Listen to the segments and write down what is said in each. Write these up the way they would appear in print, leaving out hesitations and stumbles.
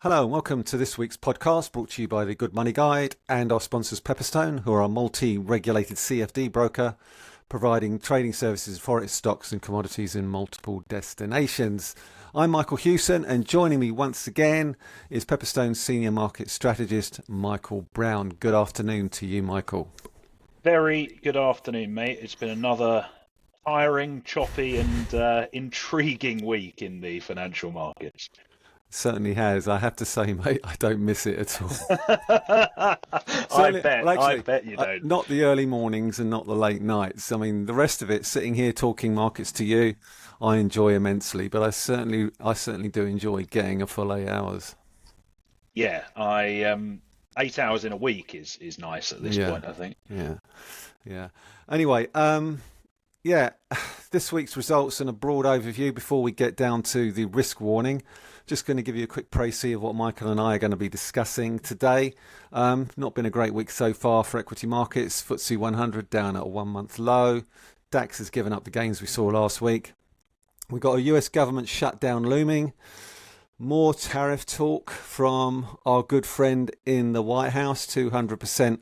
Hello and welcome to this week's podcast brought to you by the Good Money Guide and our sponsors Pepperstone, who are a multi-regulated CFD broker providing trading services, forex stocks and commodities in multiple destinations. I'm Michael Hewson, and joining me once again is Pepperstone's senior market strategist Michael Brown. Good afternoon to you, Michael. Very good afternoon, mate. It's been another tiring, choppy and intriguing week in the financial markets. Certainly has. I have to say, mate, I don't miss it at all. I bet. Well, actually, I bet you don't. not the early mornings and not the late nights. I mean, the rest of it, sitting here talking markets to you, I enjoy immensely. But I certainly do enjoy getting a full 8 hours. Yeah, I 8 hours in a week is nice at this point, I think. Yeah. Anyway, yeah, this week's results and a broad overview before we get down to the risk warning. Just going to give you a quick précis of what Michael and I are going to be discussing today. Not been a great week so far for equity markets. FTSE 100 down at a 1 month low. DAX has given up the gains we saw last week. We've got a US government shutdown looming. More tariff talk from our good friend in the White House, 200%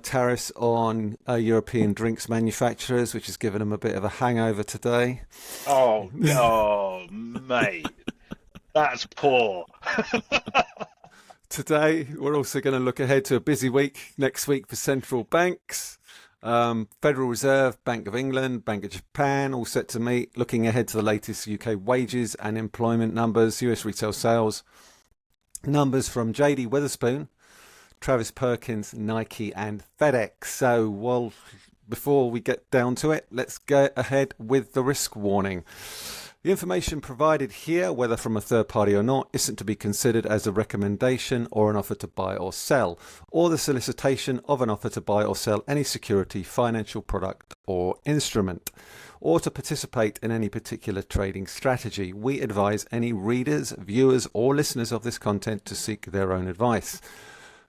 tariffs on European drinks manufacturers, which has given them a bit of a hangover today. Oh, mate. That's poor. Today, we're also going to look ahead to a busy week next week for central banks. Federal Reserve, Bank of England, Bank of Japan, all set to meet. Looking ahead to the latest UK wages and employment numbers, US retail sales numbers from JD Wetherspoons, Travis Perkins, Nike and FedEx. So, before we get down to it, let's go ahead with the risk warning. The information provided here, whether from a third party or not, isn't to be considered as a recommendation or an offer to buy or sell, or the solicitation of an offer to buy or sell any security, financial product or instrument, or to participate in any particular trading strategy. We advise any readers, viewers or listeners of this content to seek their own advice.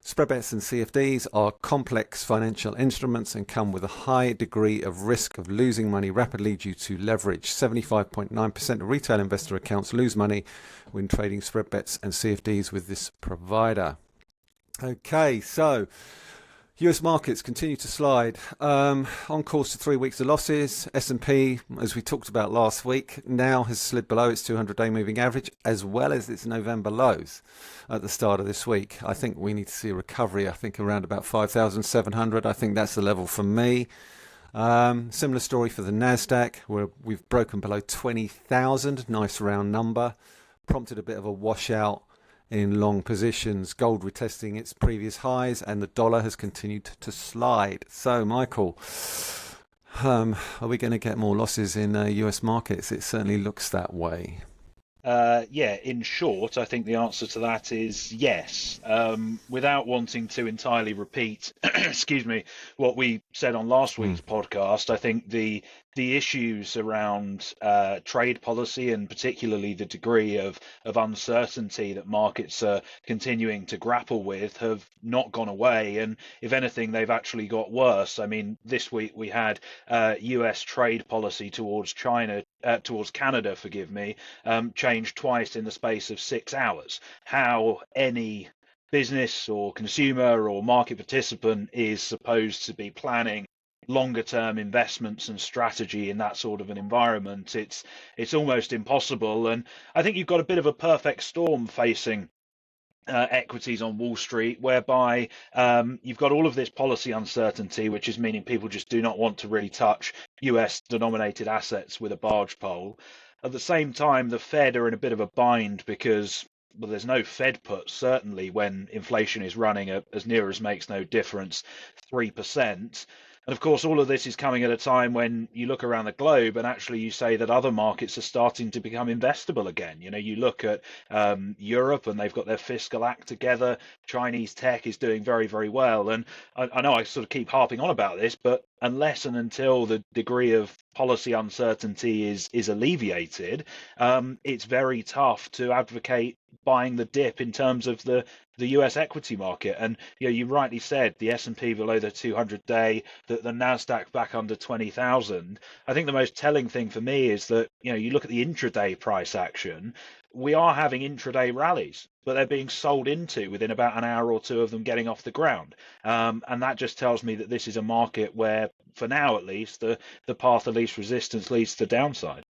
Spread bets and CFDs are complex financial instruments and come with a high degree of risk of losing money rapidly due to leverage. 75.9% of retail investor accounts lose money when trading spread bets and CFDs with this provider. Okay, so US markets continue to slide, on course to 3 weeks of losses. S&P, as we talked about last week, now has slid below its 200-day moving average as well as its November lows at the start of this week. I think we need to see a recovery, I think around about 5,700. I think that's the level for me. Similar story for the NASDAQ, where we've broken below 20,000, nice round number, prompted a bit of a washout in long positions, gold retesting its previous highs, and the dollar has continued to slide. So, Michael, are we going to get more losses in US markets? It certainly looks that way. Yeah, in short, I think the answer to that is yes. Without wanting to entirely repeat, excuse me, what we said on last week's podcast, I think the issues around trade policy and particularly the degree of uncertainty that markets are continuing to grapple with have not gone away. And if anything, they've actually got worse. I mean, this week we had US trade policy towards Canada, changed twice in the space of 6 hours. How any business or consumer or market participant is supposed to be planning longer term investments and strategy in that sort of an environment, it's almost impossible. And I think you've got a bit of a perfect storm facing equities on Wall Street, whereby you've got all of this policy uncertainty, which is meaning people just do not want to really touch US denominated assets with a barge pole. At the same time, the Fed are in a bit of a bind because, well, there's no Fed put, certainly when inflation is running at, as near as makes no difference, 3%. And of course, all of this is coming at a time when you look around the globe and actually you say that other markets are starting to become investable again. You know, you look at Europe and they've got their fiscal act together. Chinese tech is doing very, very well. And I know I sort of keep harping on about this, but unless and until the degree of policy uncertainty is alleviated, it's very tough to advocate buying the dip in terms of the US equity market. And you rightly said the S&P below the 200-day, the Nasdaq back under 20,000. I think the most telling thing for me is that you look at the intraday price action. we are having intraday rallies, but they're being sold into within about an hour or two of them getting off the ground. And that just tells me that this is a market where, for now at least, the path of least resistance leads to downside.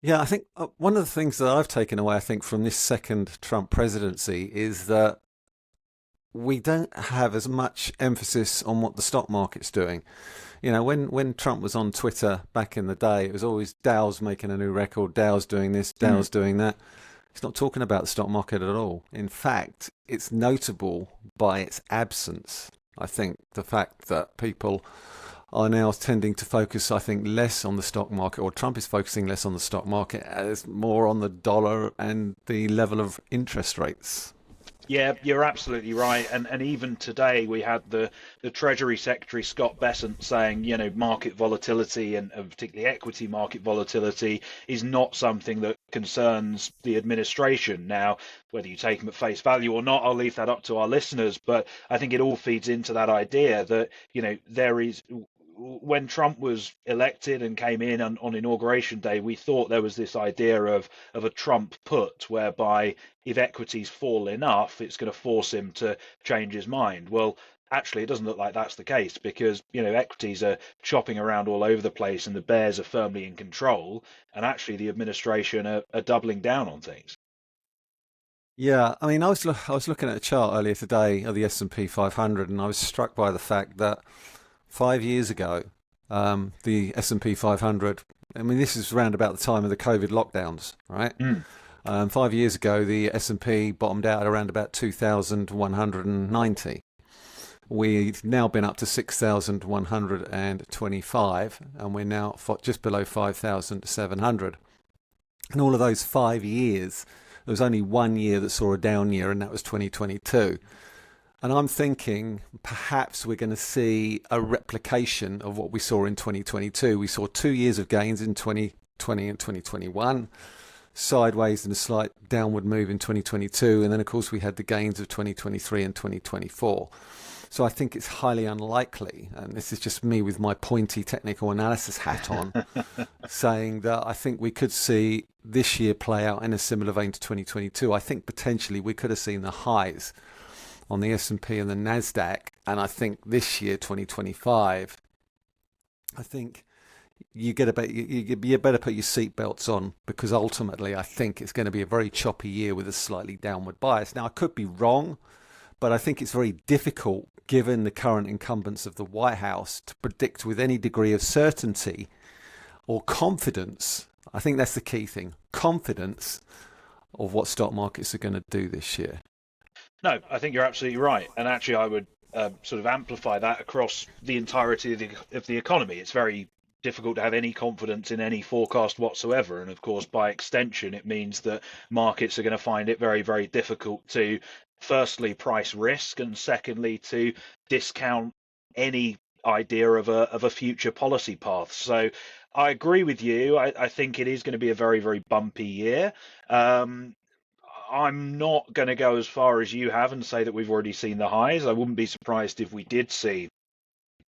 Yeah, I think one of the things that I've taken away, I think, from this second Trump presidency is that we don't have as much emphasis on what the stock market's doing. You know, when Trump was on Twitter back in the day, it was always Dow's making a new record, Dow's doing this, Dow's doing that. He's not talking about the stock market at all. In fact, it's notable by its absence. I think the fact that people are now tending to focus, I think, less on the stock market, or Trump is focusing less on the stock market, as more on the dollar and the level of interest rates. Yeah, you're absolutely right. And even today we had the Treasury Secretary Scott Bessent saying, market volatility and particularly equity market volatility is not something that concerns the administration. Now, whether you take him at face value or not, I'll leave that up to our listeners. But I think it all feeds into that idea that, there is, when Trump was elected and came in on inauguration day, we thought there was this idea of a Trump put, whereby if equities fall enough, it's going to force him to change his mind. Well, actually, it doesn't look like that's the case, because equities are chopping around all over the place and the bears are firmly in control, and actually the administration are doubling down on things. Yeah, I mean, I was looking at a chart earlier today of the S&P 500, and I was struck by the fact that 5 years ago, the S&P 500, I mean, this is around about the time of the COVID lockdowns, right? 5 years ago, the S&P bottomed out at around about 2,190. We've now been up to 6,125, and we're now just below 5,700. In all of those 5 years, there was only 1 year that saw a down year, and that was 2022. And I'm thinking perhaps we're going to see a replication of what we saw in 2022. We saw 2 years of gains in 2020 and 2021, sideways and a slight downward move in 2022. And then, of course, we had the gains of 2023 and 2024. So I think it's highly unlikely, and this is just me with my pointy technical analysis hat on, saying that I think we could see this year play out in a similar vein to 2022. I think potentially we could have seen the highs on the S&P and the Nasdaq, and I think this year, 2025, I think you better put your seatbelts on, because ultimately I think it's going to be a very choppy year with a slightly downward bias. Now, I could be wrong, but I think it's very difficult, given the current incumbents of the White House, to predict with any degree of certainty or confidence. I think that's the key thing, confidence of what stock markets are going to do this year. No, I think you're absolutely right. And actually, I would sort of amplify that across the entirety of the economy. It's very difficult to have any confidence in any forecast whatsoever. And of course, by extension, it means that markets are going to find it very, very difficult to, firstly, price risk, and secondly, to discount any idea of a future policy path. So I agree with you. I think it is going to be a very, very bumpy year. I'm not going to go as far as you have and say that we've already seen the highs. I wouldn't be surprised if we did see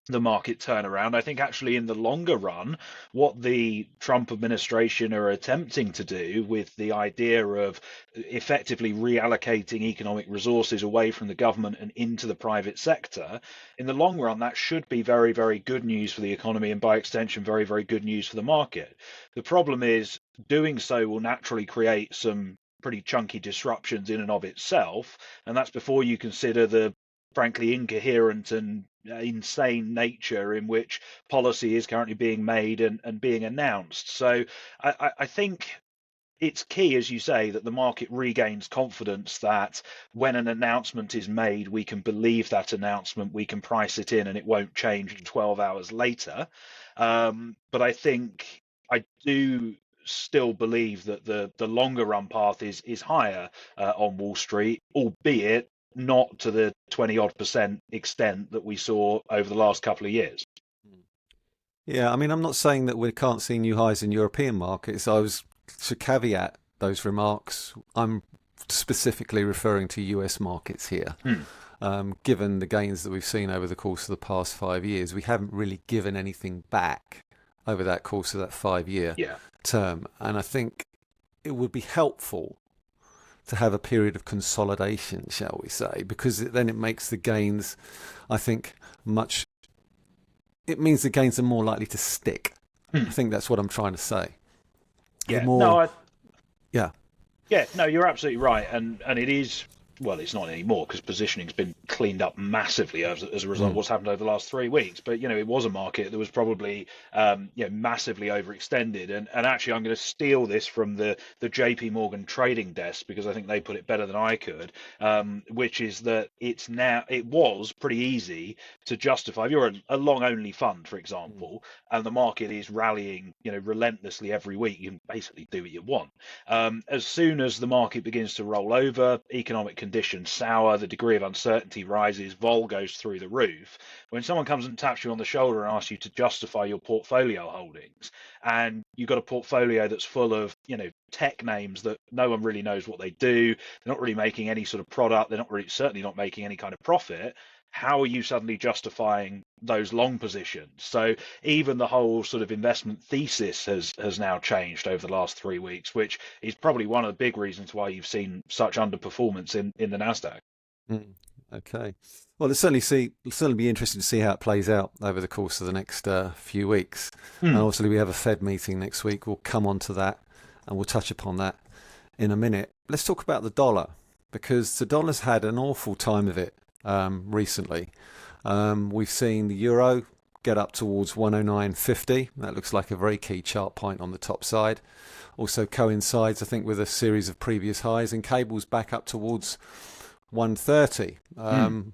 the market turn around. I think actually in the longer run, what the Trump administration are attempting to do with the idea of effectively reallocating economic resources away from the government and into the private sector, in the long run, that should be very, very good news for the economy, and by extension, very, very good news for the market. The problem is doing so will naturally create some pretty chunky disruptions in and of itself, and that's before you consider the frankly incoherent and insane nature in which policy is currently being made and being announced. So I think it's key, as you say, that the market regains confidence that when an announcement is made, we can believe that announcement, we can price it in, and it won't change 12 hours later. But I think I do still believe that the longer run path is higher on Wall Street, albeit not to the 20 odd % extent that we saw over the last couple of years. Yeah, I mean, I'm not saying that we can't see new highs in European markets. I was to caveat those remarks. I'm specifically referring to US markets here. Given the gains that we've seen over the course of the past 5 years, we haven't really given anything back over that course of that 5 year term. And I think it would be helpful to have a period of consolidation, shall we say, because then it makes the gains, I think, it means the gains are more likely to stick. I think that's what I'm trying to say. Yeah, Yeah. Yeah, no, you're absolutely right, and it is. Well, it's not anymore because positioning's been cleaned up massively as a result of what's happened over the last 3 weeks. But it was a market that was probably massively overextended. And actually, I'm going to steal this from the JP Morgan trading desk because I think they put it better than I could, which is that it was pretty easy to justify. If you're a long only fund, for example, and the market is rallying relentlessly every week, you can basically do what you want. As soon as the market begins to roll over, economic conditions sour, the degree of uncertainty rises, vol goes through the roof. When someone comes and taps you on the shoulder and asks you to justify your portfolio holdings, and you've got a portfolio that's full of tech names that no one really knows what they do, they're not really making any sort of product, they're certainly not making any kind of profit. How are you suddenly justifying those long positions? So even the whole sort of investment thesis has now changed over the last 3 weeks, which is probably one of the big reasons why you've seen such underperformance in the Nasdaq. Okay. Well, it'll certainly be interesting to see how it plays out over the course of the next few weeks. And obviously we have a Fed meeting next week. We'll come on to that and we'll touch upon that in a minute. Let's talk about the dollar, because the dollar's had an awful time of it recently. We've seen the euro get up towards 109.50. That looks like a very key chart point on the top side. Also coincides, I think, with a series of previous highs, and cable's back up towards 130,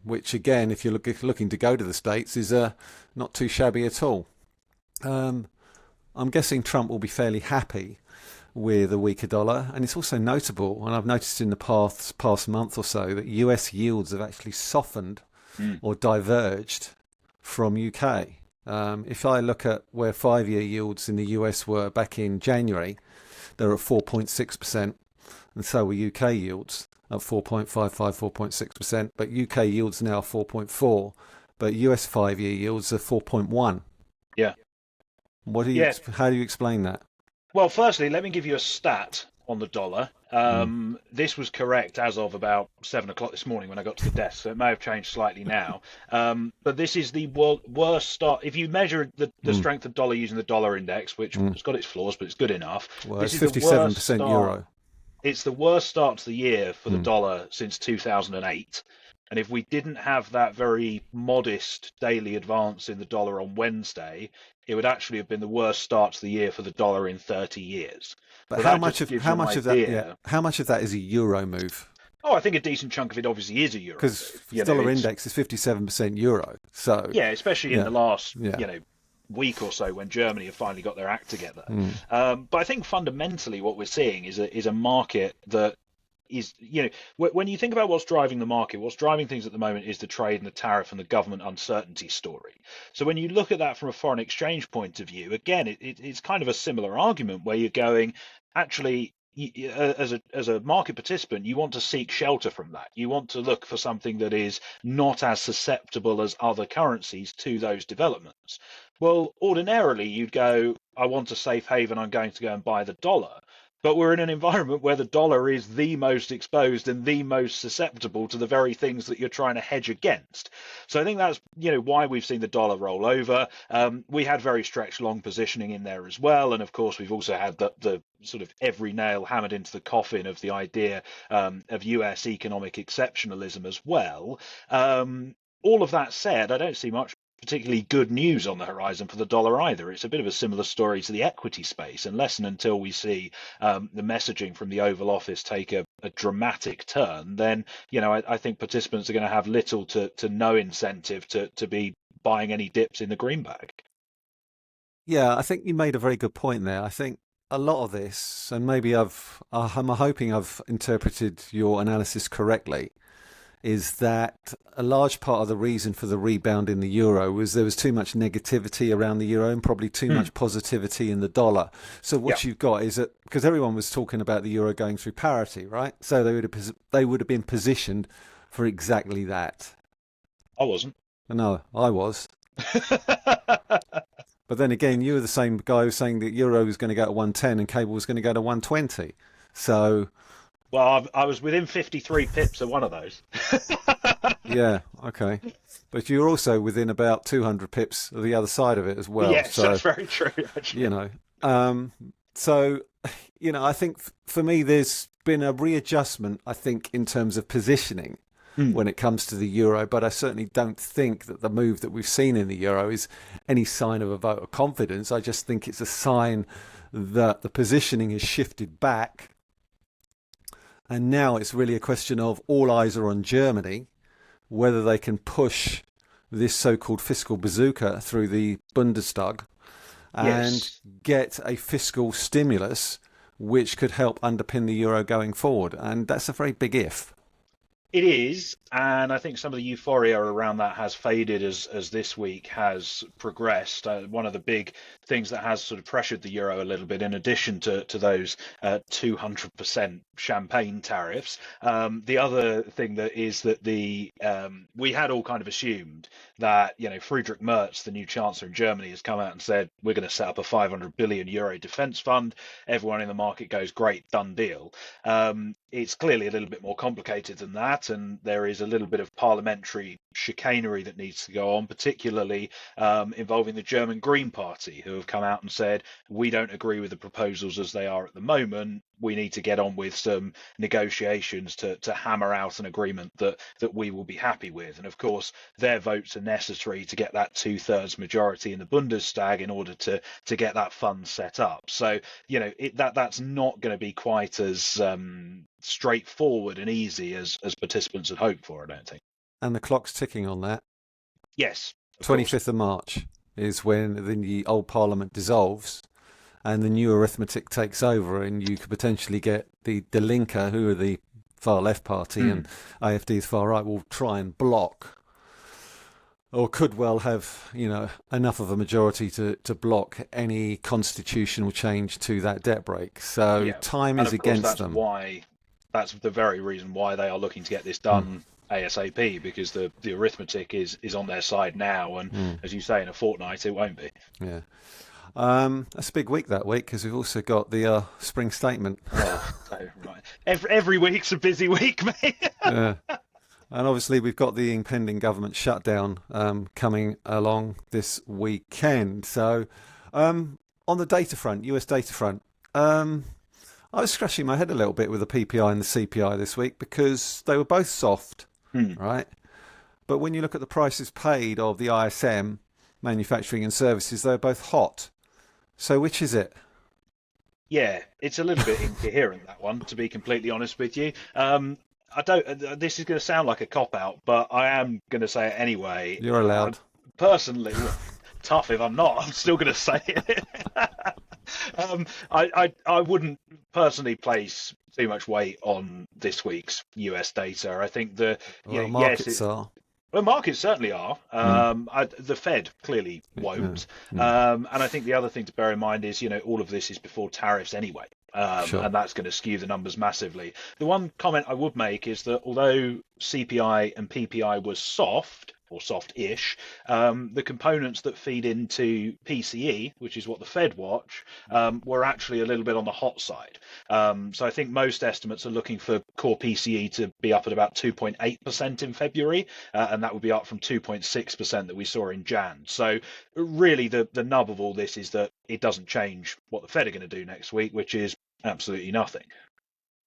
which again, if you're looking to go to the States, is not too shabby at all. I'm guessing Trump will be fairly happy with a weaker dollar, and it's also notable, and I've noticed in the past month or so, that US yields have actually softened or diverged from UK. If I look at where 5-year yields in the US were back in January, they're at 4.6%, and so were UK yields at 4.55, 4.6%, but UK yields now 4.4, but US 5-year yields are 4.1. Yeah. How do you explain that? Well, firstly, let me give you a stat on the dollar. This was correct as of about 7 o'clock this morning when I got to the desk, so it may have changed slightly now. But this is the worst start. If you measure the strength of dollar using the dollar index, which has got its flaws, but it's good enough. Well, this it's is 57% euro. It's the worst start to the year for the dollar since 2008. And if we didn't have that very modest daily advance in the dollar on Wednesday, it would actually have been the worst start to the year for the dollar in 30 years. But how much of that is a euro move? Oh, I think a decent chunk of it obviously is a euro. Because the dollar index is 57% euro. So yeah, especially in the last week or so when Germany have finally got their act together. But I think fundamentally what we're seeing is a market that is, when you think about what's driving the market, what's driving things at the moment is the trade and the tariff and the government uncertainty story. So when you look at that from a foreign exchange point of view, again, it's kind of a similar argument where you're going, actually, as a market participant, you want to seek shelter from that. You want to look for something that is not as susceptible as other currencies to those developments. Well, ordinarily, you'd go, I want a safe haven, I'm going to go and buy the dollar. But we're in an environment where the dollar is the most exposed and the most susceptible to the very things that you're trying to hedge against. So I think that's why we've seen the dollar roll over. We had very stretched long positioning in there as well, and of course we've also had the sort of every nail hammered into the coffin of the idea of US economic exceptionalism as well. All of that said, I don't see much particularly good news on the horizon for the dollar either. It's a bit of a similar story to the equity space, unless and until we see the messaging from the Oval Office take a dramatic turn, then I think participants are going to have little to no incentive to be buying any dips in the greenback. Yeah, I think you made a very good point there. I think a lot of this, and maybe I'm hoping I've interpreted your analysis correctly, is that a large part of the reason for the rebound in the euro was there was too much negativity around the euro and probably too much positivity in the dollar. So what you've got is that, because everyone was talking about the euro going through parity, right? So they would have been positioned for exactly that. I wasn't. No, I was. But then again, you were the same guy who was saying that euro was going to go to 110 and cable was going to go to 120. So Well, I was within 53 pips of one of those. Yeah, okay. But you're also within about 200 pips of the other side of it as well. Yes, So, that's very true, you actually. know, um, so, I think for me, there's been a readjustment, I think, in terms of positioning Hmm. when it comes to the euro. But I certainly don't think that the move that we've seen in the euro is any sign of a vote of confidence. I just think it's a sign that the positioning has shifted back. And now it's really a question of all eyes are on Germany, whether they can push this so-called fiscal bazooka through the Bundestag and Yes. get a fiscal stimulus which could help underpin the euro going forward. And that's a very big if. It is, and I think some of the euphoria around that has faded as this week has progressed. One of the big things that has sort of pressured the euro a little bit, in addition to those 200% champagne tariffs, the other thing that is that the we had all kind of assumed that Friedrich Merz, the new chancellor in Germany, has come out and said we're going to set up a 500 billion euro defence fund. Everyone in the market goes, great, done deal. It's clearly a little bit more complicated than that, and there is a little bit of parliamentary chicanery that needs to go on, particularly involving the German Green Party, who have come out and said, we don't agree with the proposals as they are at the moment. We need to get on with some negotiations to hammer out an agreement that we will be happy with. And of course, their votes are necessary to get that 2/3 majority in the Bundestag in order to get that fund set up. So, that's not going to be quite as straightforward and easy as participants had hoped for, I don't think. And the clock's ticking on that. Yes, of course. 25th of March is when the old parliament dissolves and the new arithmetic takes over, and you could potentially get the De Linke, who are the far left party, and AfD is far right, will try and block, or could well have, enough of a majority to block any constitutional change to that debt break. So Yeah. time And is of course, against them. that's the very reason why they are looking to get this done ASAP, because the arithmetic is on their side now. And as you say, in a fortnight, it won't be. Yeah. That's a big week that week because we've also got the spring statement. Oh, so, right. Every week's a busy week, mate. Yeah. And obviously, we've got the impending government shutdown coming along this weekend. So, on the data front, US data front, I was scratching my head a little bit with the PPI and the CPI this week because they were both soft, right? But when you look at the prices paid of the ISM, manufacturing and services, they're both hot. So, which is it? Yeah, it's a little bit incoherent, that one, to be completely honest with you. I don't. This is going to sound like a cop out, but I am going to say it anyway. You're allowed. Personally, tough if I'm not. I'm still going to say it. I wouldn't personally place too much weight on this week's US data. I think Well, yes, markets are. well, markets certainly are. The Fed clearly won't. And I think the other thing to bear in mind is, all of this is before tariffs anyway. Sure. And that's going to skew the numbers massively. The one comment I would make is that although CPI and PPI was soft, or soft-ish, the components that feed into PCE, which is what the Fed watch, were actually a little bit on the hot side. So I think most estimates are looking for core PCE to be up at about 2.8% in February, and that would be up from 2.6% that we saw in Jan. So really the nub of all this is that it doesn't change what the Fed are going to do next week, which is absolutely nothing.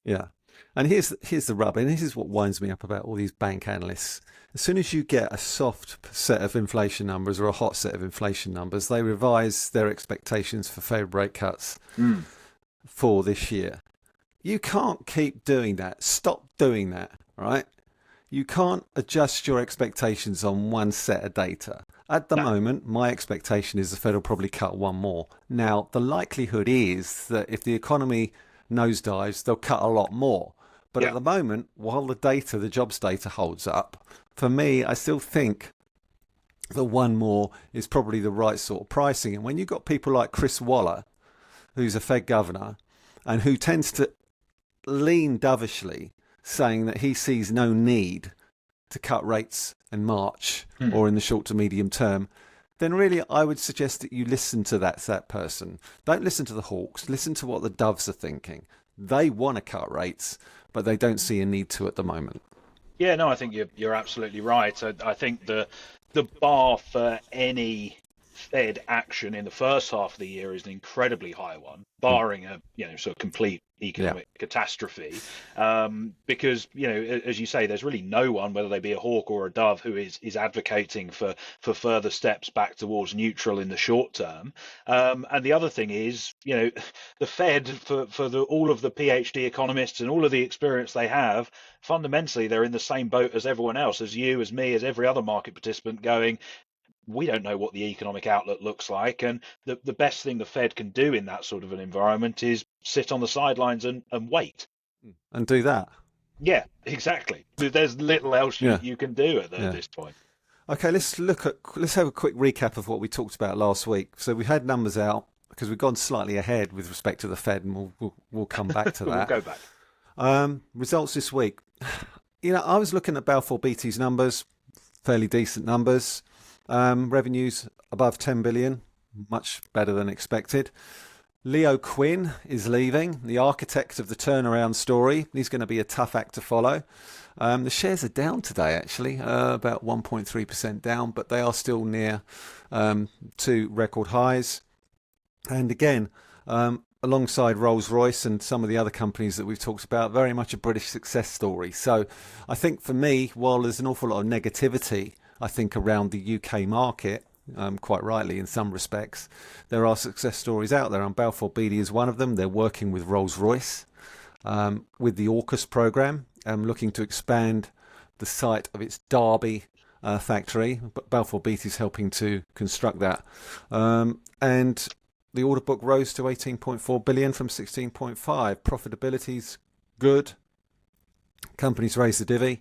Yeah. And here's the rub, and this is what winds me up about all these bank analysts. As soon as you get a soft set of inflation numbers or a hot set of inflation numbers, they revise their expectations for Fed rate cuts for this year. You can't keep doing that. Stop doing that, right? You can't adjust your expectations on one set of data. At the moment, my expectation is the Fed will probably cut one more. Now, the likelihood is that if the economy nosedives, they'll cut a lot more. But at the moment, while the jobs data holds up, for me, I still think that one more is probably the right sort of pricing. And when you've got people like Chris Waller, who's a Fed governor, and who tends to lean dovishly, saying that he sees no need to cut rates in March or in the short to medium term, then really I would suggest that you listen to that person. Don't listen to the hawks. Listen to what the doves are thinking. They want to cut rates, but they don't see a need to at the moment. Yeah, no, I think you're absolutely right. I think the bar for any Fed action in the first half of the year is an incredibly high one, barring a sort of complete economic catastrophe. Because as you say, there's really no one, whether they be a hawk or a dove, who is advocating for further steps back towards neutral in the short term. And the other thing is, the Fed, for all of the PhD economists and all of the experience they have, fundamentally they're in the same boat as everyone else, as you, as me, as every other market participant, going, we don't know what the economic outlook looks like, and the best thing the Fed can do in that sort of an environment is sit on the sidelines and wait. And do that. Yeah, exactly. There's little else you can do at this point. Okay, let's have a quick recap of what we talked about last week. So we had numbers out because we've gone slightly ahead with respect to the Fed, and we'll come back to that. We'll go back. Results this week. I was looking at Balfour Beatty's numbers, fairly decent numbers. Revenues above 10 billion, much better than expected. Leo Quinn is leaving, the architect of the turnaround story. He's going to be a tough act to follow. The shares are down today, actually, about 1.3% down, but they are still near to record highs. And again, alongside Rolls-Royce and some of the other companies that we've talked about, very much a British success story. So I think for me, while there's an awful lot of negativity, I think, around the UK market, quite rightly in some respects, there are success stories out there, and Balfour Beatty is one of them. They're working with Rolls-Royce with the AUKUS program, looking to expand the site of its Derby factory. But Balfour Beatty is helping to construct that. And the order book rose to 18.4 billion from 16.5. Profitability's good. Companies raised the divvy,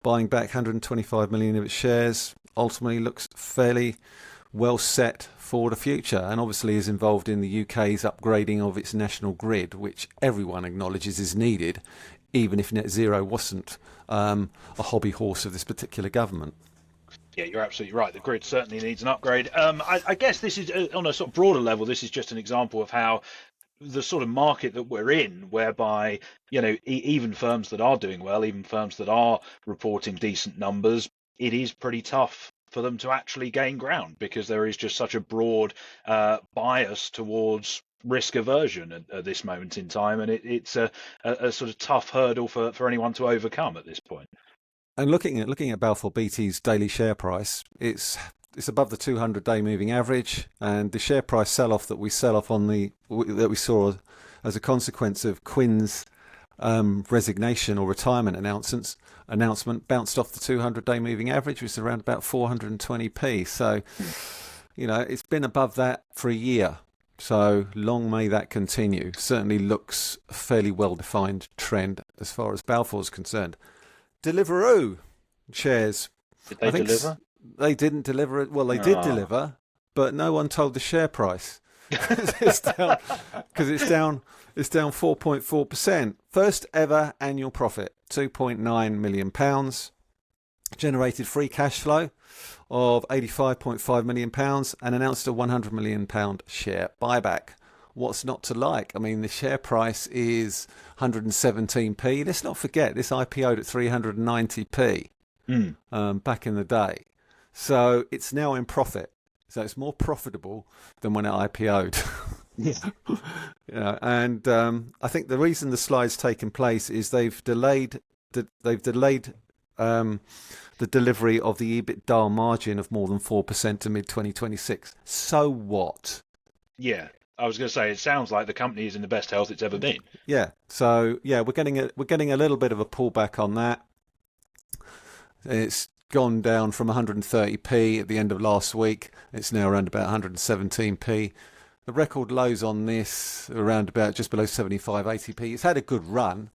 buying back 125 million of its shares. Ultimately looks fairly well set for the future, and obviously is involved in the UK's upgrading of its national grid, which everyone acknowledges is needed, even if net zero wasn't a hobby horse of this particular government. Yeah, you're absolutely right. The grid certainly needs an upgrade. I guess this is, on a sort of broader level, this is just an example of how the sort of market that we're in, whereby, even firms that are doing well, even firms that are reporting decent numbers, it is pretty tough for them to actually gain ground, because there is just such a broad bias towards risk aversion at this moment in time, and it's a sort of tough hurdle for anyone to overcome at this point. And looking at Balfour Beatty's daily share price, it's above the 200-day moving average, and the share price sell-off that we saw as a consequence of Quinn's resignation or retirement announcement bounced off the 200-day moving average, which is around about 420p. So, it's been above that for a year. So long may that continue. Certainly looks a fairly well-defined trend as far as Balfour's concerned. Deliveroo shares. Did they deliver? They didn't deliver it. Well, they did deliver, but no one told the share price. It's down 4.4%. First ever annual profit, £2.9 million. Generated free cash flow of £85.5 million and announced a £100 million share buyback. What's not to like? I mean, the share price is 117p. Let's not forget, this IPO'd at 390p back in the day. So it's now in profit. So it's more profitable than when it IPO'd. Yeah. And I think the reason the slide's taken place is they've delayed the delivery of the EBITDA margin of more than 4% to mid-2026. So what? Yeah. I was going to say, it sounds like the company is in the best health it's ever been. Yeah. So we're getting a little bit of a pullback on that. It's gone down from 130p at the end of last week. It's now around about 117p. The record lows on this are around about just below 75, 80p. It's had a good run,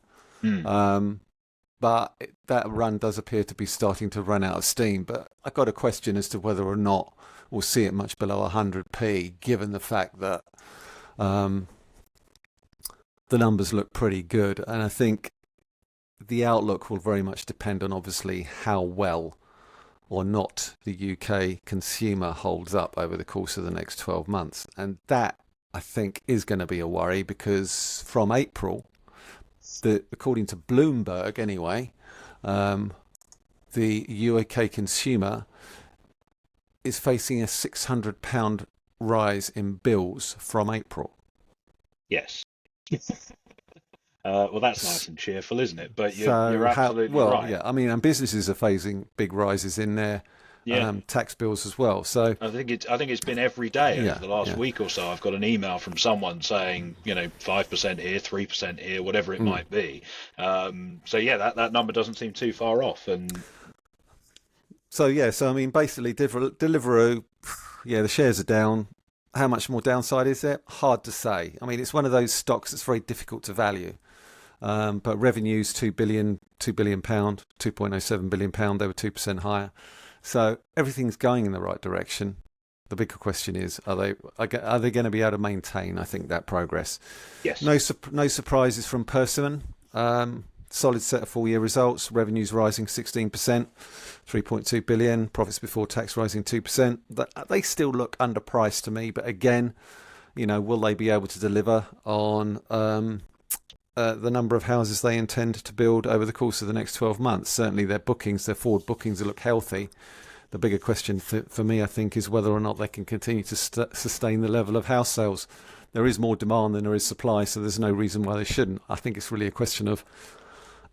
but that run does appear to be starting to run out of steam. But I've got a question as to whether or not we'll see it much below 100p, given the fact that the numbers look pretty good. And I think the outlook will very much depend on, obviously, how well or not the UK consumer holds up over the course of the next 12 months. And that, I think, is going to be a worry, because from April, according to Bloomberg anyway, the UK consumer is facing a £600 rise in bills from April. Yes. Well, that's nice and cheerful, isn't it? But you're absolutely right. Yeah, I mean, and businesses are facing big rises in their tax bills as well. So I think it's been every day over the last week or so. I've got an email from someone saying, 5% here, 3% here, whatever it might be. So yeah, that number doesn't seem too far off. And so I mean, basically, Deliveroo, the shares are down. How much more downside is there? Hard to say. I mean, it's one of those stocks that's very difficult to value. But revenues, £2 billion, £2.07 billion. They were 2% higher. So everything's going in the right direction. The bigger question is, are they going to be able to maintain, I think, that progress? Yes. No surprises from Persimmon. Solid set of full-year results. Revenues rising 16%, 3.2 billion. Profits before tax rising 2%. They still look underpriced to me. But again, will they be able to deliver on the number of houses they intend to build over the course of the next 12 months? Certainly their forward bookings look healthy. The bigger question for me, I think, is whether or not they can continue to sustain the level of house sales. There is more demand than there is supply, so there's no reason why they shouldn't. I think it's really a question of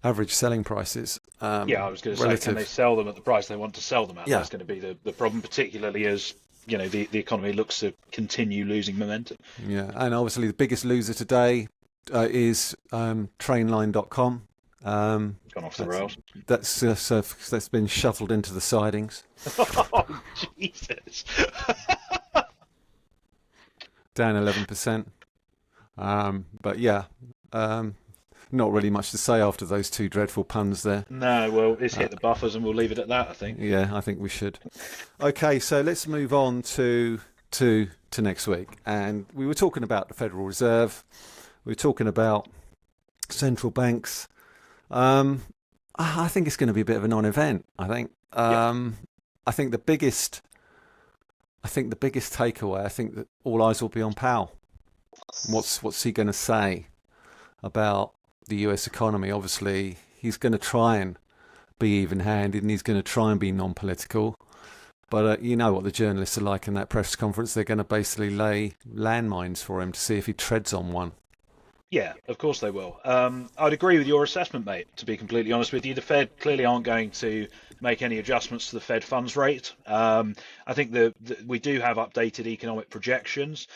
average selling prices. I was going to say, can they sell them at the price they want to sell them at? Yeah. That's going to be the problem, particularly as the economy looks to continue losing momentum. Yeah, and obviously the biggest loser today is trainline.com. Gone off the rails. That's been shuffled into the sidings. Oh, Jesus. Down 11%. But yeah, not really much to say after those two dreadful puns there. No, well, it's hit the buffers and we'll leave it at that, I think. Yeah, I think we should. Okay, so let's move on to next week. And we were talking about the Federal Reserve. We were talking about central banks. I think it's going to be a bit of a non-event. I think the biggest takeaway, I think that all eyes will be on Powell. What's he going to say about the US economy? Obviously, he's going to try and be even-handed and he's going to try and be non-political. But you know what the journalists are like in that press conference. They're going to basically lay landmines for him to see if he treads on one. Yeah, of course they will. I'd agree with your assessment, mate, to be completely honest with you. The Fed clearly aren't going to make any adjustments to the Fed funds rate. I think we do have updated economic projections.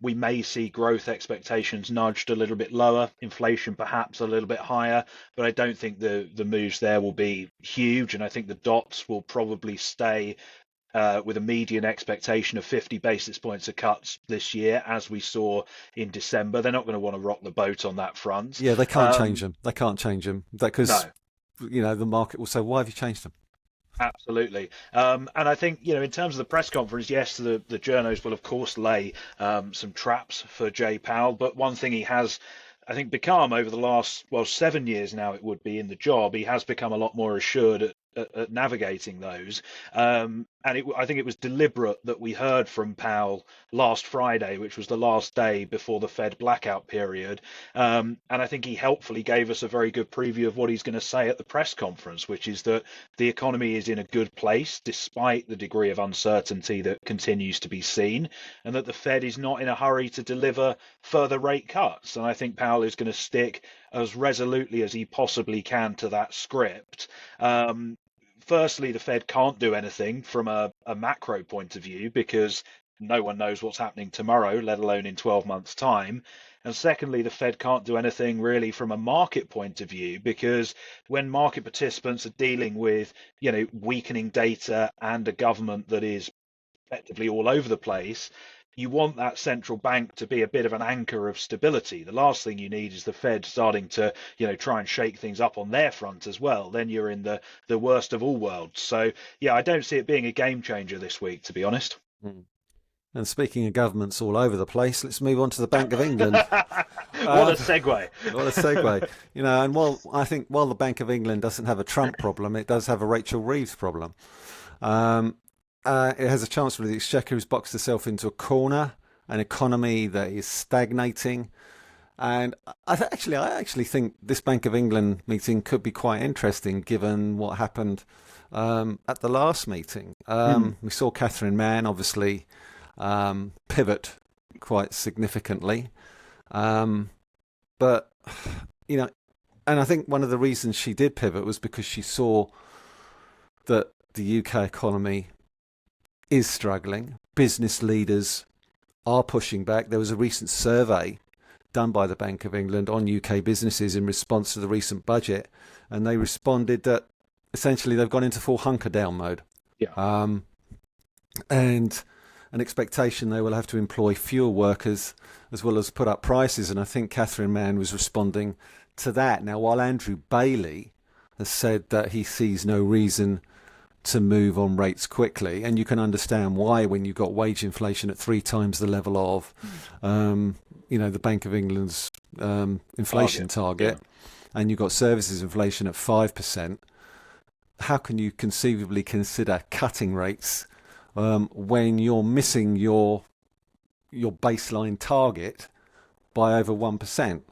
We may see growth expectations nudged a little bit lower, inflation perhaps a little bit higher, but I don't think the moves there will be huge, and I think the dots will probably stay with a median expectation of 50 basis points of cuts this year, as we saw in December. They're not going to want to rock the boat on that front. Yeah, they can't change them. They can't change them because, the market will say, why have you changed them? Absolutely. And I think, in terms of the press conference, yes, the journos will, of course, lay some traps for Jay Powell. But one thing he has, I think, become over the last, 7 years now, it would be in the job, he has become a lot more assured at navigating those. I think it was deliberate that we heard from Powell last Friday, which was the last day before the Fed blackout period. And I think he helpfully gave us a very good preview of what he's going to say at the press conference, which is that the economy is in a good place despite the degree of uncertainty that continues to be seen, and that the Fed is not in a hurry to deliver further rate cuts. And I think Powell is going to stick as resolutely as he possibly can to that script. Firstly, the Fed can't do anything from a macro point of view because no one knows what's happening tomorrow, let alone in 12 months' time. And secondly, the Fed can't do anything really from a market point of view because when market participants are dealing with, weakening data and a government that is effectively all over the place, you want that central bank to be a bit of an anchor of stability. The last thing you need is the Fed starting to, try and shake things up on their front as well. Then you're in the worst of all worlds. So, yeah, I don't see it being a game changer this week, to be honest. And speaking of governments all over the place, let's move on to the Bank of England. What a segue. What a segue. And while the Bank of England doesn't have a Trump problem, it does have a Rachel Reeves problem. It has a Chancellor of the Exchequer who's boxed herself into a corner, an economy that is stagnating, And I actually think this Bank of England meeting could be quite interesting, given what happened at the last meeting. We saw Catherine Mann obviously pivot quite significantly, but you know, and I think one of the reasons she did pivot was because she saw that the UK economy is struggling. Business leaders are pushing back. There was a recent survey done by the Bank of England on UK businesses in response to the recent budget, and they responded that essentially they've gone into full hunker down mode. Yeah. And an expectation they will have to employ fewer workers as well as put up prices. And I think Catherine Mann was responding to that. Now, while Andrew Bailey has said that he sees no reason to move on rates quickly, and you can understand why when you've got wage inflation at 3 times the level of the Bank of England's inflation target, and you've got services inflation at 5%, how can you conceivably consider cutting rates when you're missing your baseline target by over 1%?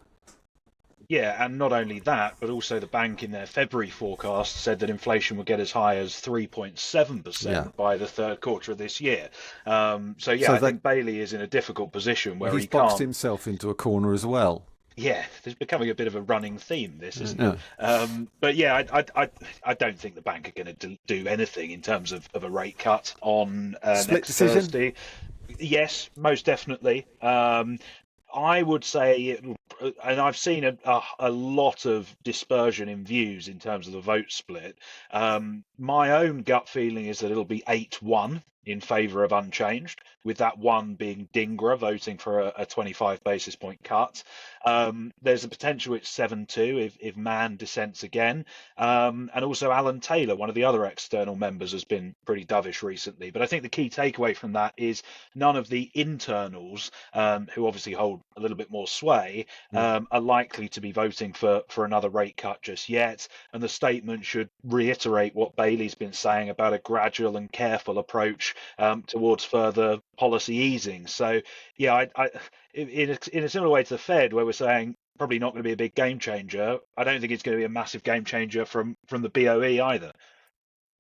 Yeah, and not only that, but also the bank in their February forecast said that inflation would get as high as 3.7% by the third quarter of this year. I think Bailey is in a difficult position where he's he can't. boxed himself into a corner as well. Yeah, there's becoming a bit of a running theme, this, isn't it? But yeah, I don't think the bank are going to do anything in terms of a rate cut on next Thursday. Yes, most definitely. I would say, and I've seen a lot of dispersion in views in terms of the vote split. My own gut feeling is that it'll be 8-1 in favour of unchanged, with that one being Dingra voting for a 25 basis point cut. There's a potential it's 7-2 if Mann dissents again. And also Alan Taylor, one of the other external members, has been pretty dovish recently. But I think the key takeaway from that is none of the internals, who obviously hold a little bit more sway, are likely to be voting for another rate cut just yet. And the statement should reiterate what Bailey's been saying about a gradual and careful approach towards further policy easing. So, yeah, in a similar way to the Fed, where we're saying probably not going to be a big game changer, I don't think it's going to be a massive game changer from the BoE either.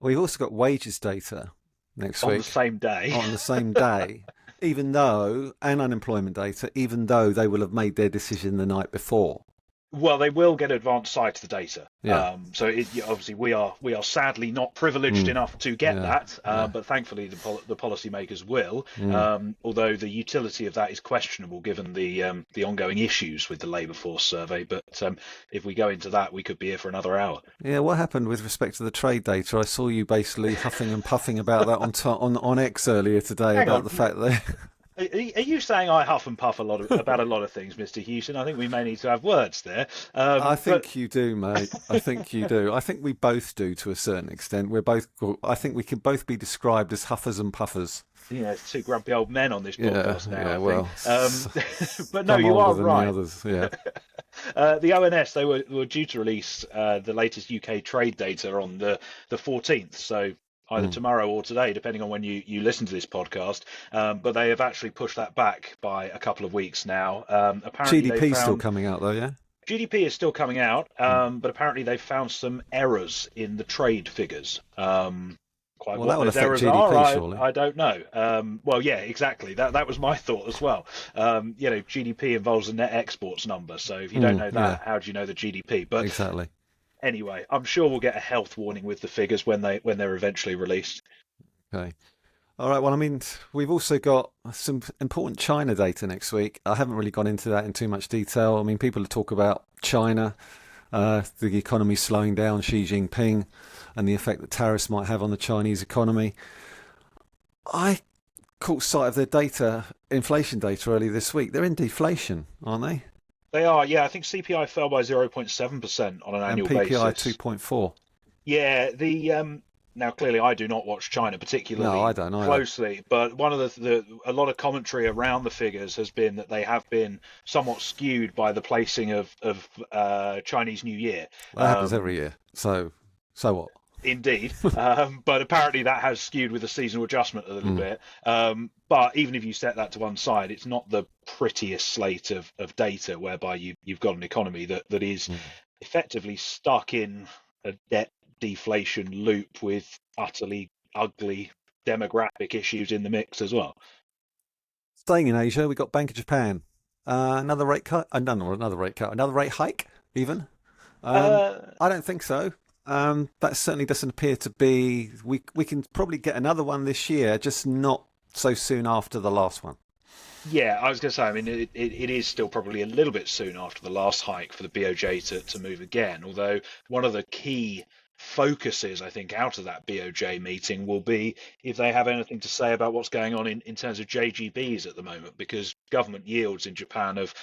We've also got wages data next week. On the same day. On the same day, and unemployment data, even though they will have made their decision the night before. Well, they will get advanced sight of the data. Yeah. So obviously we are sadly not privileged enough to get that, but thankfully the policymakers will. Although the utility of that is questionable given the ongoing issues with the labour force survey. But if we go into that, we could be here for another hour. Yeah, what happened with respect to the trade data? I saw you basically huffing and puffing about that on X earlier today the fact that. Are you saying I huff and puff about a lot of things, Mr. Houston? I think we may need to have words there. I think you do, mate. I think you do. I think we both do to a certain extent. I think we can both be described as huffers and puffers. Yeah, two grumpy old men on this podcast now. Yeah, well. But no, you are right. The others, yeah. The ONS, they were due to release the latest UK trade data on the 14th, so either tomorrow or today, depending on when you listen to this podcast. But they have actually pushed that back by a couple of weeks now. Apparently GDP is still coming out, though, yeah? GDP is still coming out, but apparently they've found some errors in the trade figures. Quite well, that will those affect errors GDP, are, surely. I don't know. Well, yeah, exactly. That was my thought as well. GDP involves the net exports number. So if you don't know that, how do you know the GDP? But exactly. Anyway, I'm sure we'll get a health warning with the figures when they're eventually released. Okay. All right. Well, I mean, we've also got some important China data next week. I haven't really gone into that in too much detail. I mean, people talk about China, the economy slowing down, Xi Jinping, and the effect that tariffs might have on the Chinese economy. I caught sight of their data, inflation data, earlier this week. They're in deflation, aren't they? They are, yeah. I think CPI fell by 0.7% on an annual basis. And PPI 2.4. Yeah, now clearly I do not watch China particularly closely, but one of a lot of commentary around the figures has been that they have been somewhat skewed by the placing of Chinese New Year. That happens every year. So what? Indeed, but apparently that has skewed with the seasonal adjustment a little Mm. bit. But even if you set that to one side, it's not the prettiest slate of data whereby you've got an economy that is Mm. effectively stuck in a debt deflation loop with utterly ugly demographic issues in the mix as well. Staying in Asia, we got Bank of Japan. Another rate cut? No, another rate cut. Another rate hike, even? Uh, I don't think so. That certainly doesn't appear to be. We can probably get another one this year, just not so soon after the last one. Yeah, I was going to say, I mean, it is still probably a little bit soon after the last hike for the BOJ to move again. Although one of the key focuses, I think, out of that BOJ meeting will be if they have anything to say about what's going on in terms of JGBs at the moment, because government yields in Japan have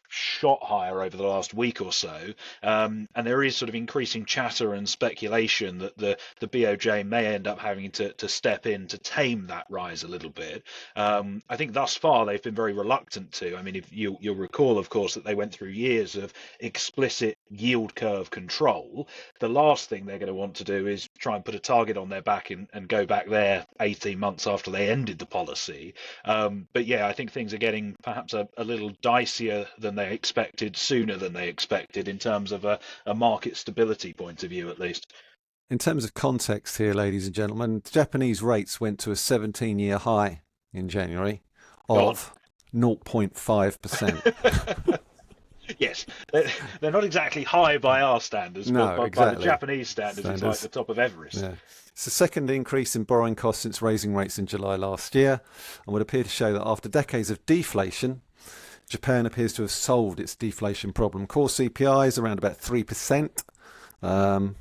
shot higher over the last week or so. And there is sort of increasing chatter and speculation that the BOJ may end up having to step in to tame that rise a little bit. I think thus far they've been very reluctant to. I mean, if you'll recall, of course, that they went through years of explicit yield curve control. The last thing they're going to want to do is try and put a target on their back and go back there 18 months after they ended the policy. But yeah, I think things are getting perhaps a little dicier than they expected, sooner than they expected in terms of a market stability point of view, at least. In terms of context here, ladies and gentlemen, Japanese rates went to a 17-year high in January Go on. of 0.5%. Yes, they're not exactly high by our standards, but No, by the exactly. Japanese standards, it's like the top of Everest. Yeah. It's the second increase in borrowing costs since raising rates in July last year, and would appear to show that after decades of deflation, Japan appears to have solved its deflation problem. Core CPI is around about 3%,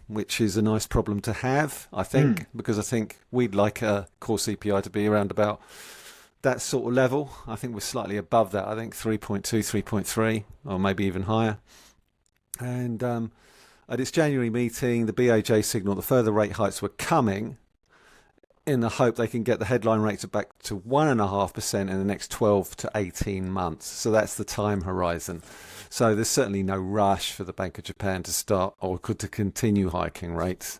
which is a nice problem to have, I think, because I think we'd like a core CPI to be around about that sort of level. I think we're slightly above that. I think 3.2, 3.3, or maybe even higher. And at its January meeting, the BOJ signalled that further rate hikes were coming in the hope they can get the headline rates back to 1.5% in the next 12 to 18 months. So that's the time horizon. So there's certainly no rush for the Bank of Japan to start or to continue hiking rates.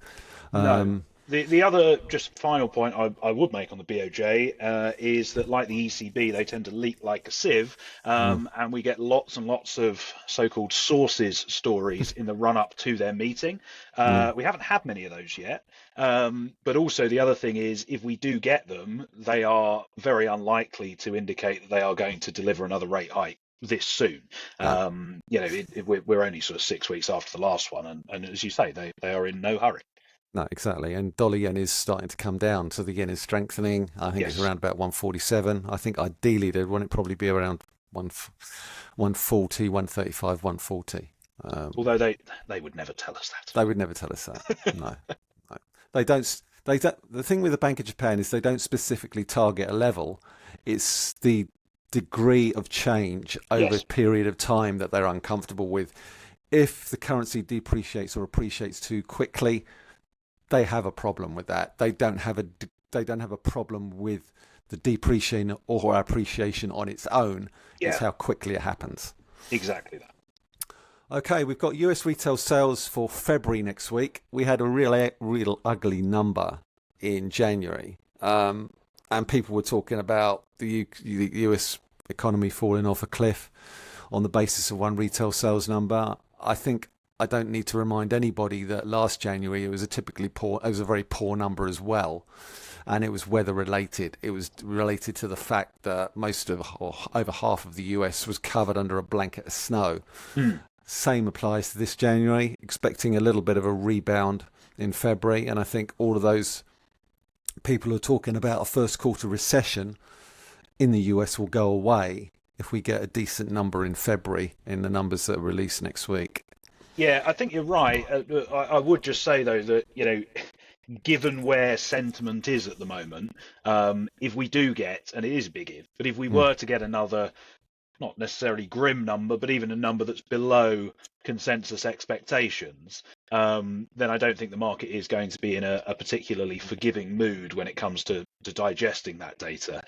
No. The other just final point I would make on the BOJ is that, like the ECB, they tend to leak like a sieve, and we get lots and lots of so-called sources stories in the run-up to their meeting. We haven't had many of those yet, but also the other thing is, if we do get them, they are very unlikely to indicate that they are going to deliver another rate hike this soon. We're only sort of 6 weeks after the last one, and as you say, they are in no hurry. No, exactly. And dollar yen is starting to come down. So the yen is strengthening. I think it's Yes. around about 147. I think ideally they'd want it probably be around 140, 135, 140. Although they would never tell us that. They would never tell us that. No, no. They don't. They don't. The thing with the Bank of Japan is they don't specifically target a level. It's the degree of change over a Yes. period of time that they're uncomfortable with. If the currency depreciates or appreciates too quickly, they have a problem with that. They don't have a problem with the depreciation or appreciation on its own. It's Yeah, how quickly it happens. exactly that. Okay, we've got US retail sales for February next week. We had a real ugly number in January, and people were talking about the US economy falling off a cliff on the basis of one retail sales number. I don't need to remind anybody that last January it was it was a very poor number as well, and it was weather related. It was related to the fact that over half of the US was covered under a blanket of snow. Same applies to this January, expecting a little bit of a rebound in February, and I think all of those people who are talking about a first quarter recession in the US will go away if we get a decent number in February in the numbers that are released next week. Yeah, I think you're right. I would just say though that given where sentiment is at the moment, if we do get, and it is a big if, but if we were to get another, not necessarily grim number, but even a number that's below consensus expectations, then I don't think the market is going to be in a particularly forgiving mood when it comes to digesting that data,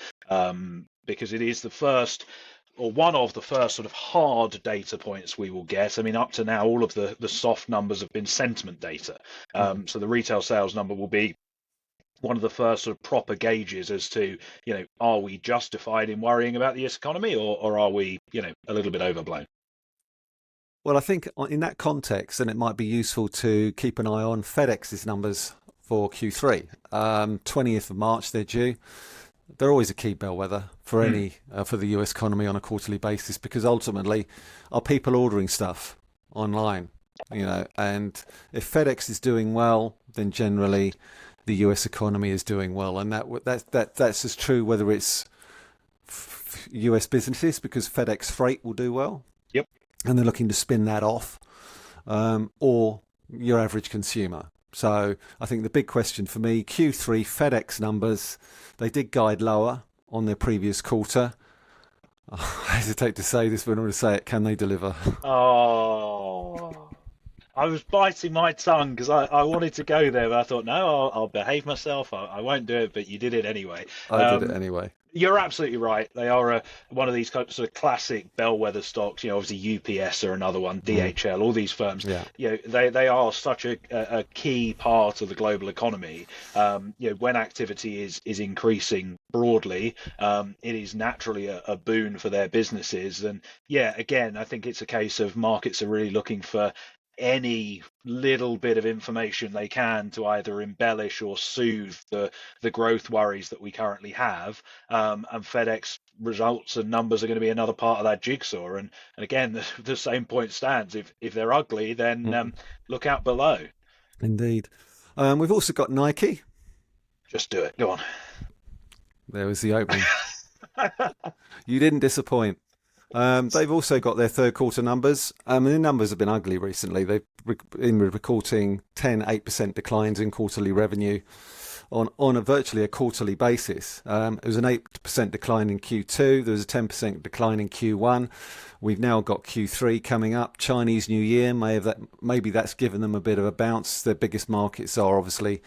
because it is the first or one of the first sort of hard data points we will get. I mean, up to now, all of the soft numbers have been sentiment data. So the retail sales number will be one of the first sort of proper gauges as to, are we justified in worrying about the US economy, or are we, a little bit overblown? Well, I think in that context, then it might be useful to keep an eye on FedEx's numbers for Q3. 20th of March, they're due. They're always a key bellwether for for the US economy on a quarterly basis, because ultimately, are people ordering stuff online? And if FedEx is doing well, then generally the US economy is doing well, and that's as true whether it's US businesses, because FedEx Freight will do well. Yep. And they're looking to spin that off, or your average consumer. So I think the big question for me, Q3 FedEx numbers, they did guide lower on their previous quarter. I hesitate to say this, but I'm going to say it. Can they deliver? Oh, I was biting my tongue because I wanted to go there, but I thought, no, I'll behave myself. I won't do it, but you did it anyway. I did it anyway. You're absolutely right. They are one of these sort of classic bellwether stocks. Obviously UPS are another one, DHL, all these firms. Yeah. They are such a key part of the global economy. When activity is increasing broadly, it is naturally a boon for their businesses. And again, I think it's a case of markets are really looking for any little bit of information they can to either embellish or soothe the growth worries that we currently have. And FedEx results and numbers are going to be another part of that jigsaw. And again, the same point stands. If they're ugly, then look out below. Indeed. We've also got Nike. Just do it. Go on. There was the opening. You didn't disappoint. They've also got their third quarter numbers. Their numbers have been ugly recently. They've been recording 8% declines in quarterly revenue on a virtually a quarterly basis. It was an 8% decline in Q2. There was a 10% decline in Q1. We've now got Q3 coming up. Chinese New Year, maybe that's given them a bit of a bounce. Their biggest markets are obviously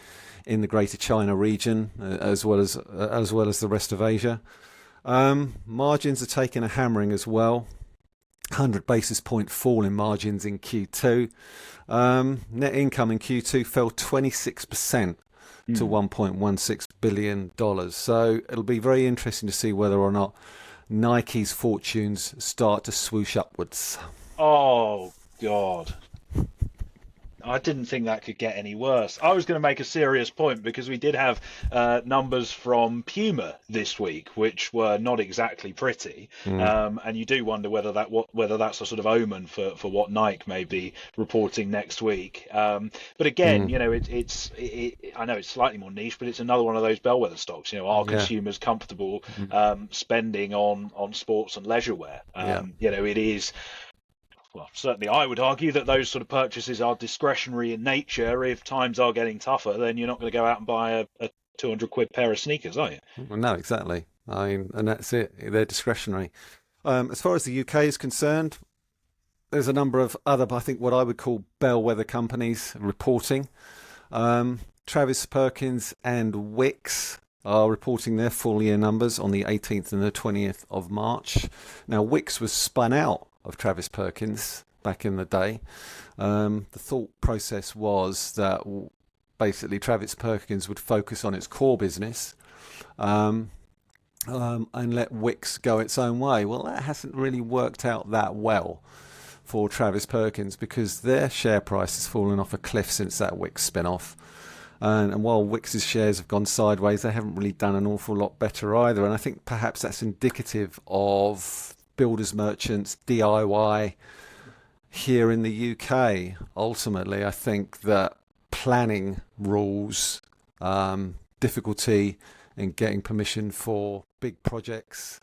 in the Greater China region, as well as the rest of Asia. Margins are taking a hammering as well. 100 basis point fall in margins in Q2. Net income in Q2 fell 26% to $1.16 billion. So it'll be very interesting to see whether or not Nike's fortunes start to swoosh upwards. Oh, God. I didn't think that could get any worse. I was going to make a serious point because we did have numbers from Puma this week, which were not exactly pretty, and you do wonder whether that's a sort of omen for what Nike may be reporting next week. But again, I know it's slightly more niche, but it's another one of those bellwether stocks. Are consumers comfortable spending on sports and leisure wear? It is. Well, certainly I would argue that those sort of purchases are discretionary in nature. If times are getting tougher, then you're not going to go out and buy a 200 quid pair of sneakers, are you? Well, no, exactly. And that's it. They're discretionary. As far as the UK is concerned, there's a number of other, I think, what I would call bellwether companies reporting. Travis Perkins and Wix are reporting their full year numbers on the 18th and the 20th of March. Now, Wix was spun out of Travis Perkins back in the day. The thought process was that basically Travis Perkins would focus on its core business and let Wix go its own way. Well, that hasn't really worked out that well for Travis Perkins, because their share price has fallen off a cliff since that Wix spin-off. And while Wix's shares have gone sideways, they haven't really done an awful lot better either. And I think perhaps that's indicative of builders merchants, DIY here in the UK. Ultimately, I think that planning rules, difficulty in getting permission for big projects,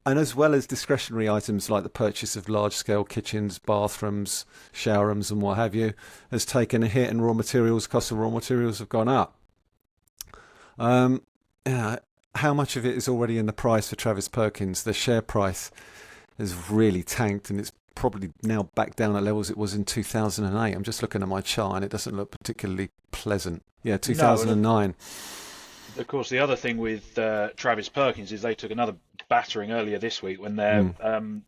and as well as discretionary items like the purchase of large-scale kitchens, bathrooms, shower rooms and what have you, has taken a hit, and cost of raw materials have gone up. How much of it is already in the price for Travis Perkins? The share price has really tanked, and it's probably now back down at levels it was in 2008. I'm just looking at my chart, and it doesn't look particularly pleasant. Yeah, 2009. of course, the other thing with Travis Perkins is they took another battering earlier this week when their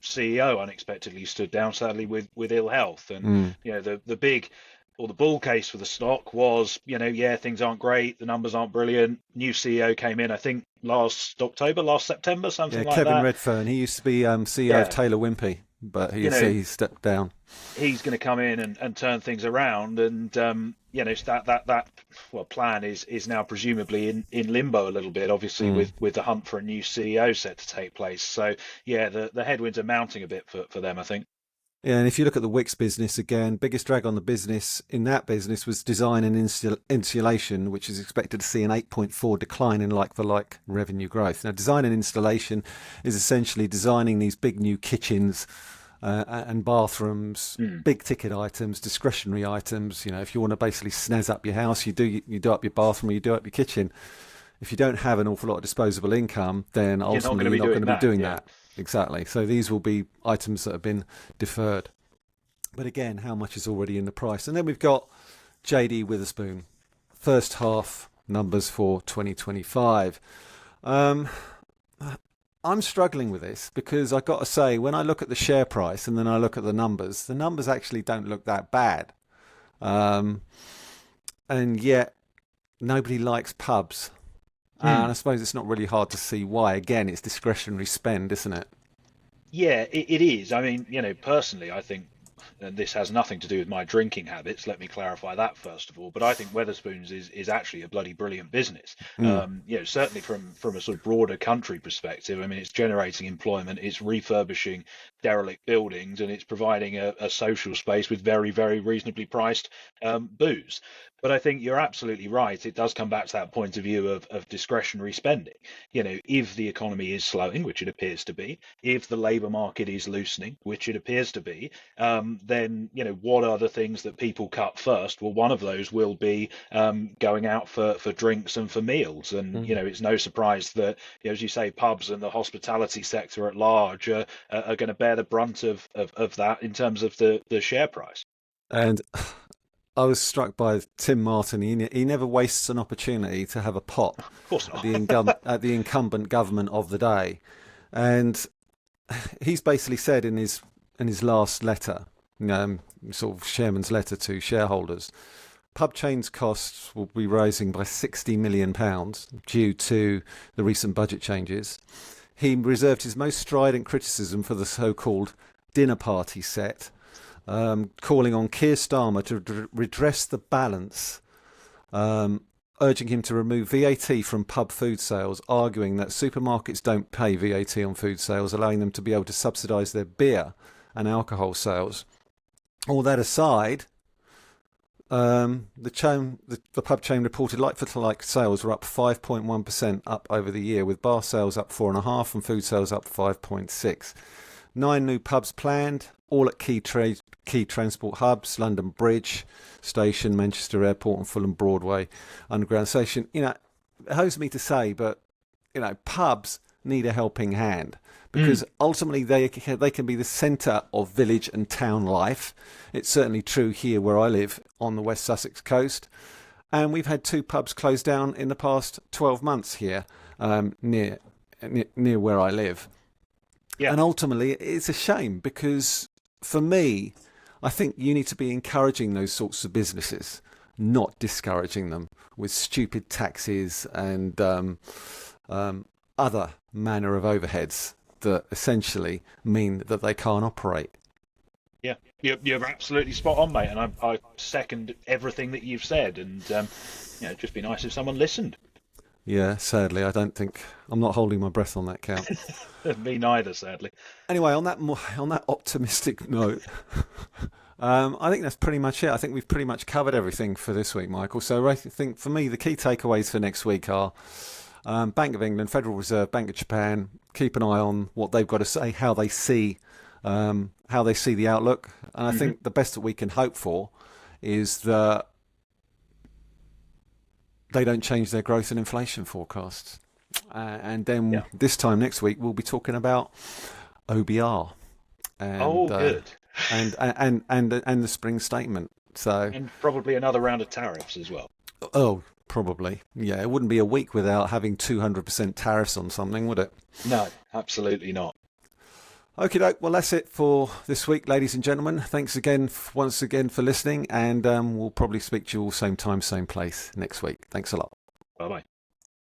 CEO unexpectedly stood down, sadly with ill health. And the big or the bull case for the stock was, yeah, things aren't great, the numbers aren't brilliant. New CEO came in, I think last September, something Yeah, like Kevin that. Redfern. He used to be CEO of Yeah, Taylor Wimpey, but he stepped down. he's going to come in and turn things around, and that plan is now presumably in limbo a little bit, obviously with the hunt for a new CEO set to take place. So yeah, the headwinds are mounting a bit for them, I think. Yeah, and if you look at the Wix business again, biggest drag on the business in that business was design and insulation, which is expected to see an 8.4 decline in like-for-like revenue growth. Now, design and installation is essentially designing these big new kitchens and bathrooms, big ticket items, discretionary items. If you want to basically snazz up your house, you do up your bathroom, or you do up your kitchen. If you don't have an awful lot of disposable income, then ultimately you're not going to be doing that. Exactly. So these will be items that have been deferred. But again, how much is already in the price? And then we've got JD Witherspoon, first half numbers for 2025. I'm struggling with this because I've got to say, when I look at the share price and then I look at the numbers actually don't look that bad. And yet nobody likes pubs. And I suppose it's not really hard to see why. Again, it's discretionary spend, isn't it? Yeah, it is. I mean, personally, I think, and this has nothing to do with my drinking habits. Let me clarify that first of all. But I think Wetherspoons is actually a bloody brilliant business. Certainly from a sort of broader country perspective. I mean, it's generating employment, it's refurbishing derelict buildings, and it's providing a social space with very, very reasonably priced booze. But I think you're absolutely right. It does come back to that point of view of discretionary spending. If the economy is slowing, which it appears to be, if the labour market is loosening, which it appears to be, then what are the things that people cut first? Well, one of those will be going out for drinks and for meals. And it's no surprise that, as you say, pubs and the hospitality sector at large are going to bear the brunt of that in terms of the share price. And I was struck by Tim Martin. He never wastes an opportunity to have a pop Of course not. at the incumbent government of the day, and he's basically said in his last letter, sort of chairman's letter to shareholders, pub chains' costs will be rising by £60 million due to the recent budget changes. He reserved his most strident criticism for the so-called dinner party set, calling on Keir Starmer to redress the balance, urging him to remove VAT from pub food sales, arguing that supermarkets don't pay VAT on food sales, allowing them to be able to subsidise their beer and alcohol sales. All that aside, the pub chain reported like-for-like sales were up 5.1% up over the year, with bar sales up 4.5% and food sales up 5.6%. 9 new pubs planned, all at key transport hubs: London Bridge Station, Manchester Airport, and Fulham Broadway Underground Station. It behoves me to say, but pubs need a helping hand, because ultimately they can be the centre of village and town life. It's certainly true here where I live on the West Sussex coast, and we've had 2 pubs closed down in the past 12 months here, near where I live. Yeah. And ultimately it's a shame, because for me, I think you need to be encouraging those sorts of businesses, not discouraging them with stupid taxes and other manner of overheads that essentially mean that they can't operate. Yeah, you're absolutely spot on, mate, and I second everything that you've said. And it'd just be nice if someone listened. Yeah, sadly, I'm not holding my breath on that count. Me neither, sadly. Anyway, on that optimistic note, I think that's pretty much it. I think we've pretty much covered everything for this week, Michael. So I think for me, the key takeaways for next week are Bank of England, Federal Reserve, Bank of Japan. Keep an eye on what they've got to say, how they see the outlook. And I think the best that we can hope for is that they don't change their growth and inflation forecasts. And then this time next week, we'll be talking about OBR. And, good. And the spring statement. So, and probably another round of tariffs as well. Oh, Probably. Yeah, it wouldn't be a week without having 200% tariffs on something, would it? No, absolutely not. Okay, doke. Well, that's it for this week, ladies and gentlemen. Thanks again, once again, for listening, and we'll probably speak to you all same time, same place next week. Thanks a lot. Bye bye.